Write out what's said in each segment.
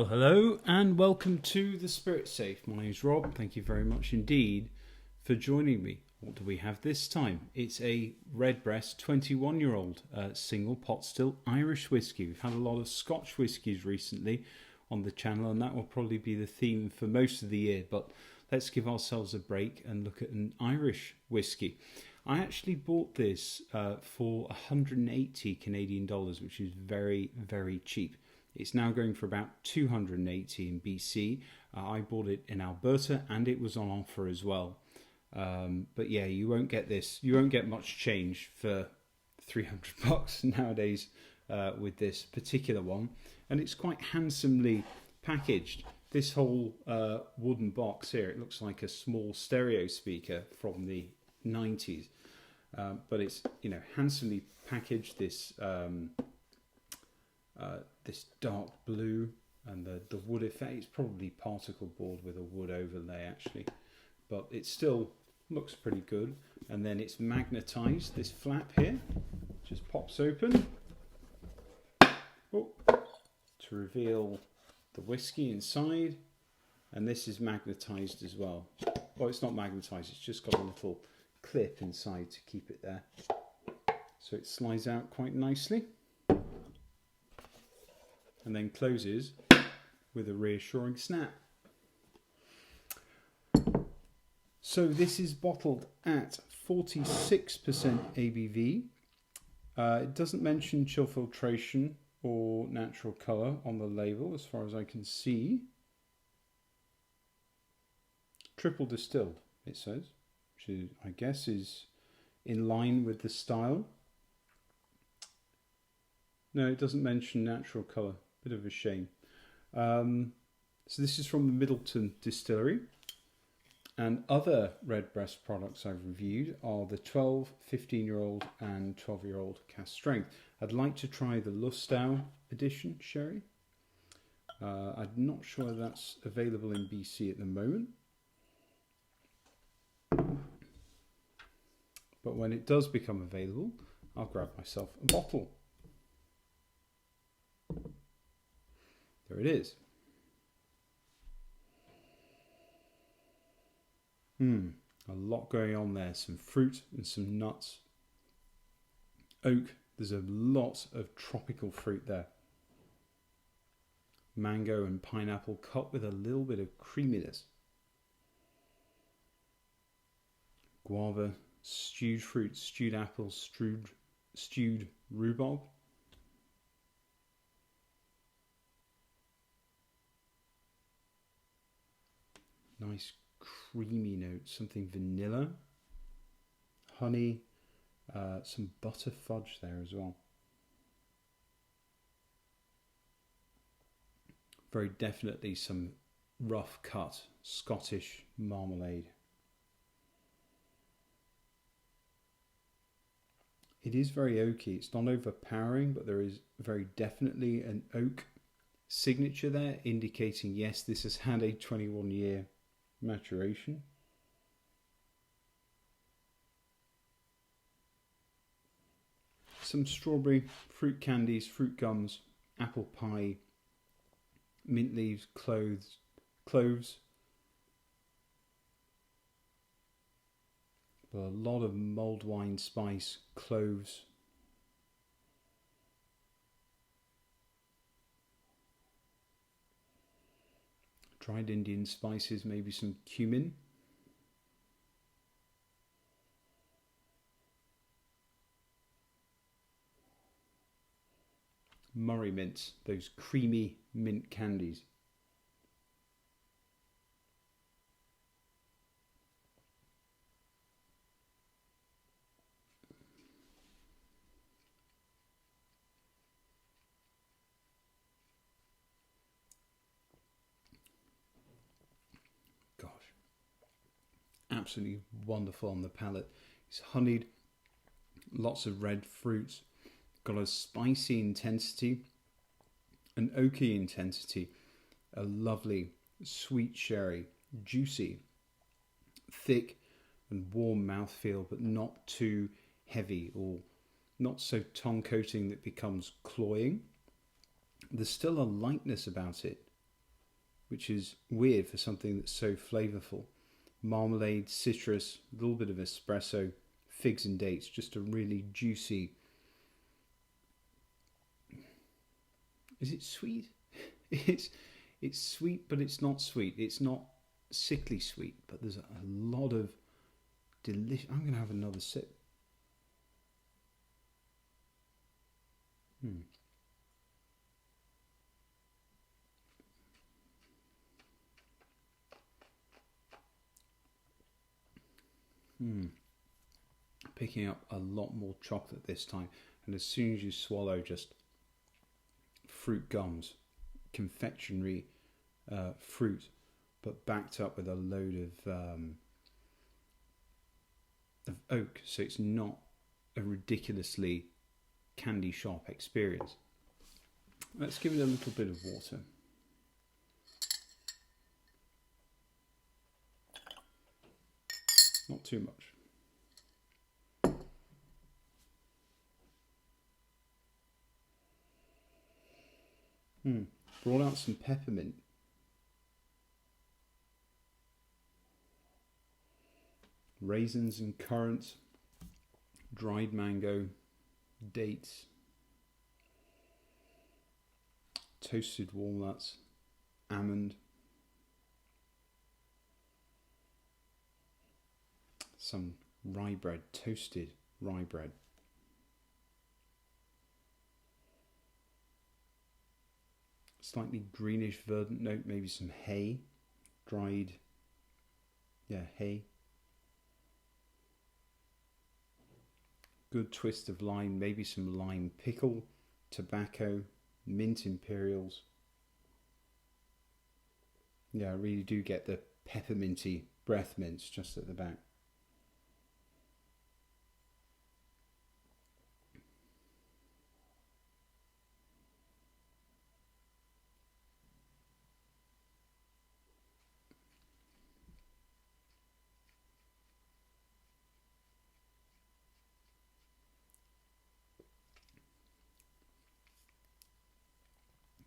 Well, hello and welcome to the Spirit Safe. My name is Rob. Thank you very much indeed for joining me. What do we have this time? It's a Redbreast 21-year-old single Potstill Irish whiskey. We've had a lot of Scotch whiskies recently on the channel, and that will probably be the theme for most of the year. But let's give ourselves a break and look at an Irish whiskey. I actually bought this for 180 Canadian dollars, which is very, very cheap. It's now going for about 280 in BC. I bought it in Alberta and it was on offer as well. But yeah, you won't get this. You won't get much change for $300 nowadays with this particular one. And it's quite handsomely packaged. This whole wooden box here, it looks like a small stereo speaker from the 90s. But it's, handsomely packaged. This dark blue and the wood effect. It's probably particle board with a wood overlay actually, but it still looks pretty good. And then it's magnetized. This flap here just pops open to reveal the whiskey inside, and this is magnetized as well. Well, it's not magnetized, it's just got a little clip inside to keep it there, so it slides out quite nicely and then closes with a reassuring snap. So this is bottled at 46% ABV. It doesn't mention chill filtration or natural colour on the label as far as I can see. Triple distilled, it says, which I guess is in line with the style. No, it doesn't mention natural colour. Bit of a shame. So this is from the Middleton Distillery, and other Redbreast products I've reviewed are the 12, 15-year-old and 12-year-old cask strength. I'd like to try the Lustau edition sherry. I'm not sure that's available in BC at the moment, but when it does become available, I'll grab myself a bottle. There it is. A lot going on there. Some fruit and some nuts. Oak. There's a lot of tropical fruit there. Mango and pineapple cut with a little bit of creaminess. Guava, stewed fruit, stewed apples, stewed rhubarb. Nice creamy note, something vanilla, honey, some butter fudge there as well. Very definitely some rough cut Scottish marmalade. It is very oaky. It's not overpowering, but there is very definitely an oak signature there, indicating yes, this has had a 21-year maturation. Some strawberry, fruit candies, fruit gums, apple pie, mint leaves, cloves. But a lot of mulled wine spice, cloves. Dried Indian spices, maybe some cumin. Murray mints, those creamy mint candies. Absolutely wonderful on the palate. It's honeyed, lots of red fruits, got a spicy intensity, an oaky intensity, a lovely sweet sherry, juicy, thick and warm mouthfeel, but not too heavy or not so tongue coating that becomes cloying. There's still a lightness about it, which is weird for something that's so flavourful. Marmalade, citrus, a little bit of espresso, figs and dates, just a really juicy. Is it sweet? It's sweet, but it's not sweet. It's not sickly sweet, but there's a lot of delicious. I'm going to have another sip. Picking up a lot more chocolate this time, and as soon as you swallow, just fruit gums, confectionery fruit, but backed up with a load of oak, so it's not a ridiculously candy shop experience. Let's give it a little bit of water. Not too much. Brought out some peppermint. Raisins and currants, dried mango, dates, toasted walnuts, almond, some rye bread, toasted rye bread. Slightly greenish verdant note, maybe some hay, dried, hay. Good twist of lime, maybe some lime pickle, tobacco, mint imperials. Yeah, I really do get the pepperminty breath mints just at the back.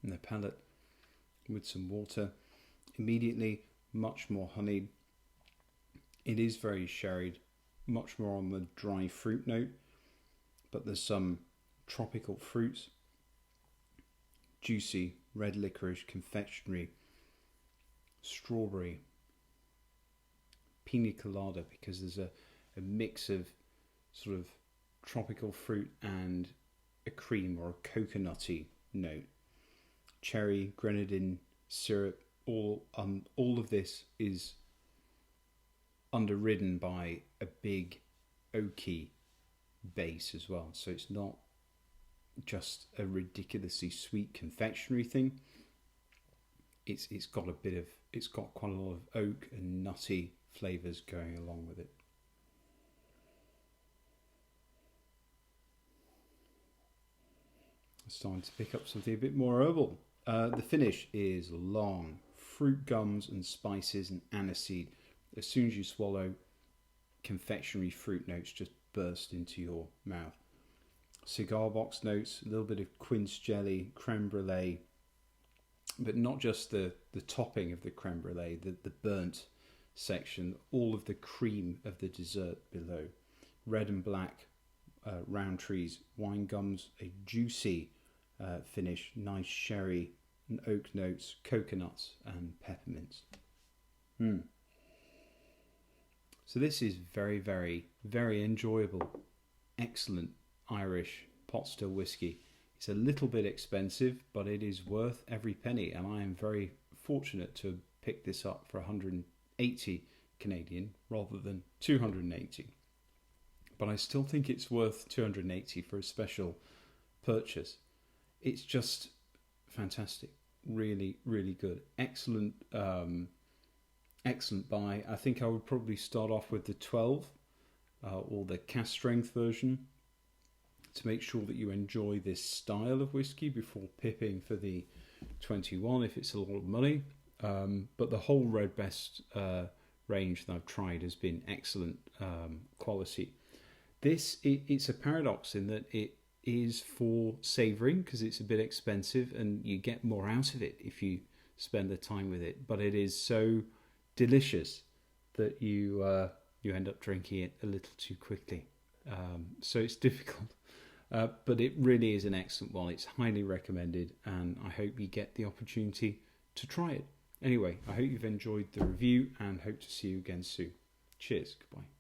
And the palate with some water, immediately much more honeyed. It is very sherried, much more on the dry fruit note, but there's some tropical fruits, juicy red licorice, confectionery, strawberry, pina colada, because there's a mix of sort of tropical fruit and a cream or a coconutty note. Cherry, grenadine, syrup, all of this is underridden by a big oaky base as well. So it's not just a ridiculously sweet confectionery thing. It's got quite a lot of oak and nutty flavours going along with it. It's time to pick up something a bit more herbal. The finish is long. Fruit gums and spices and aniseed. As soon as you swallow, confectionery fruit notes just burst into your mouth. Cigar box notes, a little bit of quince jelly, creme brulee, but not just the topping of the creme brulee, the burnt section, all of the cream of the dessert below. Red and black round trees, wine gums, a juicy finish, nice sherry and oak notes, coconuts and peppermints. So this is very, very, very enjoyable, excellent Irish pot still whiskey. It's a little bit expensive, but it is worth every penny, and I am very fortunate to pick this up for 180 Canadian rather than 280. But I still think it's worth 280 for a special purchase. It's just fantastic. Really, really good. Excellent excellent buy. I think I would probably start off with the 12 or the cask strength version to make sure that you enjoy this style of whiskey before pipping for the 21 if it's a lot of money. But the whole Redbreast range that I've tried has been excellent quality. It's a paradox in that it is for savouring because it's a bit expensive and you get more out of it if you spend the time with it. But it is so delicious that you end up drinking it a little too quickly. So it's difficult. But it really is an excellent one. It's highly recommended, and I hope you get the opportunity to try it. Anyway, I hope you've enjoyed the review and hope to see you again soon. Cheers. Goodbye.